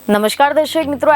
નમસ્કાર દર્શક મિત્રો,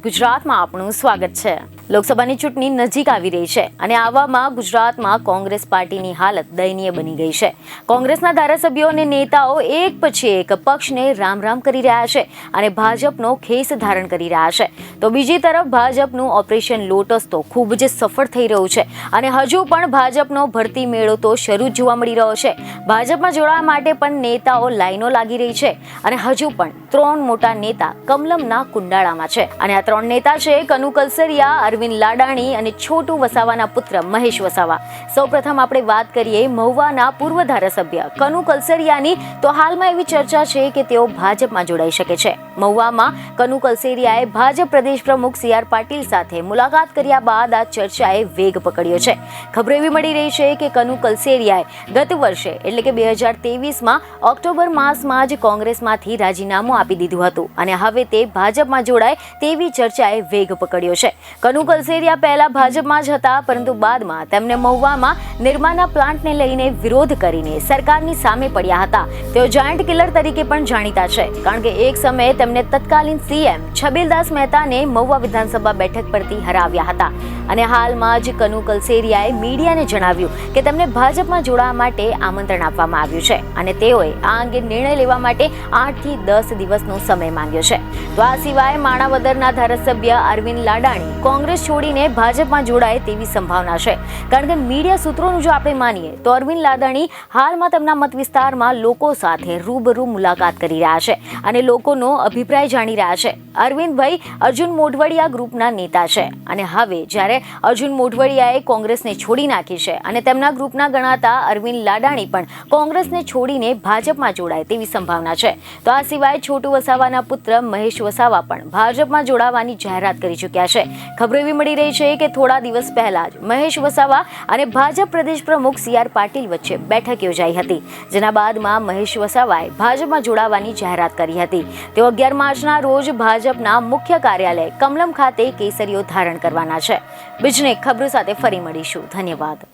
@ગુજરાતમાં આપનું સ્વાગત છે। લોકસભાની ચૂંટણી નજીક આવી રહી છે અને આવામાં ગુજરાતમાં કોંગ્રેસ પાર્ટીની હાલત દયનીય બની ગઈ છે। કોંગ્રેસના ધારાસભ્યો અને નેતાઓ એક પછી એક પક્ષને રામ રામ કરી રહ્યા છે અને ભાજપનો ખેસ ધારણ કરી રહ્યા છે, તો બીજી તરફ ભાજપનું ઓપરેશન લોટસ તો ખૂબ જ સફળ થઈ રહ્યું છે અને હજુ પણ ભાજપનો ભરતી મેળો તો શરૂ જોવા મળી રહ્યો છે। ભાજપમાં જોડાવા માટે પણ નેતાઓ લાઈનો લાગી રહી છે અને હજુ પણ 3 મોટા નેતા કમલમના કુંડાળામાં છે અને આ 3 નેતા છે કનુ કલસરિયા, અરવિંદ લાડાણી અને છોટુ વસાવાના પુત્ર મહેશ વસાવા। સૌપ્રથમ આપણે વાત કરીએ મહુવાના પૂર્વ ધારાસભ્ય કનુ કલસરિયાની, તો હાલમાં એવી ચર્ચા છે કે તેઓ ભાજપમાં જોડાઈ શકે છે। મહુવામાં કનુ કલસરિયાએ ભાજપ પ્રદેશ પ્રમુખ CR પાટીલ સાથે મુલાકાત કર્યા બાદ આ ચર્ચાએ વેગ પકડ્યો છે। ખબર એવી મળી રહી છે કે કનુ કલસરિયાએ ગત વર્ષે એટલે કે 2023માં ઓક્ટોબર માસમાં જ કોંગ્રેસમાંથી રાજીનામું આપી દીધું હતું અને હવે તે ભાજપમાં જોડાય તેવી ચર્ચાએ વેગ પકડ્યો છે। કનુ કલસરિયા પહેલા ભાજપમાં જ હતા, પરંતુ બાદમાં તેમને મહુવામાં નિર્માના પ્લાન્ટને લઈને વિરોધ કરીને સરકારની સામે પડ્યા હતા। તેઓ જાયન્ટ કિલર તરીકે પણ જાણીતા છે, કારણ કે એક સમયે તેમને તત્કાલીન CM છબીલદાસ મહેતાને મહુવા વિધાનસભા બેઠક પરથી હરાવ્યા હતા અને હાલમાં જ કનુ કલસરિયાએ મીડિયાને જણાવ્યું કે તેમને ભાજપમાં જોડાવા માટે આમંત્રણ આપવામાં આવ્યું છે અને તેઓએ આ અંગે નિર્ણય લેવા માટે 8 થી 10 દિવસનો સમય માંગ્યો છે। તો આ સિવાય માણાવદરના ધારાસભ્ય અરવિંદ લાડાણી કોંગ્રેસ છોડીને ભાજપમાં જોડાય તેવી સંભાવના છે, કારણ કે મીડિયા સૂત્રોનું જો આપણે માનીએ તો અરવિંદ લાડાણી હાલમાં તેમના મત વિસ્તારમાં લોકો સાથે રૂબરૂ મુલાકાત કરી રહ્યા છે અને લોકોનો અભિપ્રાય જાણી રહ્યા છે। અરવિંદભાઈ અર્જુન મોઢવાડિયા ગ્રુપના નેતા છે અને હવે જ્યારે અર્જુન મોઢવાડિયાએ કોંગ્રેસને છોડી નાખી છે અને તેમના ગ્રુપના ગણાતા અરવિંદ લાડાણી પણ કોંગ્રેસને છોડીને ભાજપમાં જોડાય તેવી સંભાવના છે। તો આ સિવાય છોટુ વસાવાના પુત્ર મહેશ વસાવા પણ ભાજપમાં જોડાવાની જાહેરાત કરી ચૂક્યા છે। ખબર એવી મળી રહી છે કે થોડા દિવસ પહેલા જ મહેશ વસાવા અને ભાજપ પ્રદેશ પ્રમુખ CR પાટીલ વચ્ચે બેઠક યોજાઈ હતી, જેના બાદમાં મહેશ વસાવાએ ભાજપમાં જોડાવાની જાહેરાત કરી હતી। તેઓ 11 માર્ચના રોજ ભાજપના મુખ્ય કાર્યાલય કમલમ ખાતે કેસરીઓ ધારણ કરવાના છે। બીજને ખબરો સાથે ફરી મળીશું। ધન્યવાદ।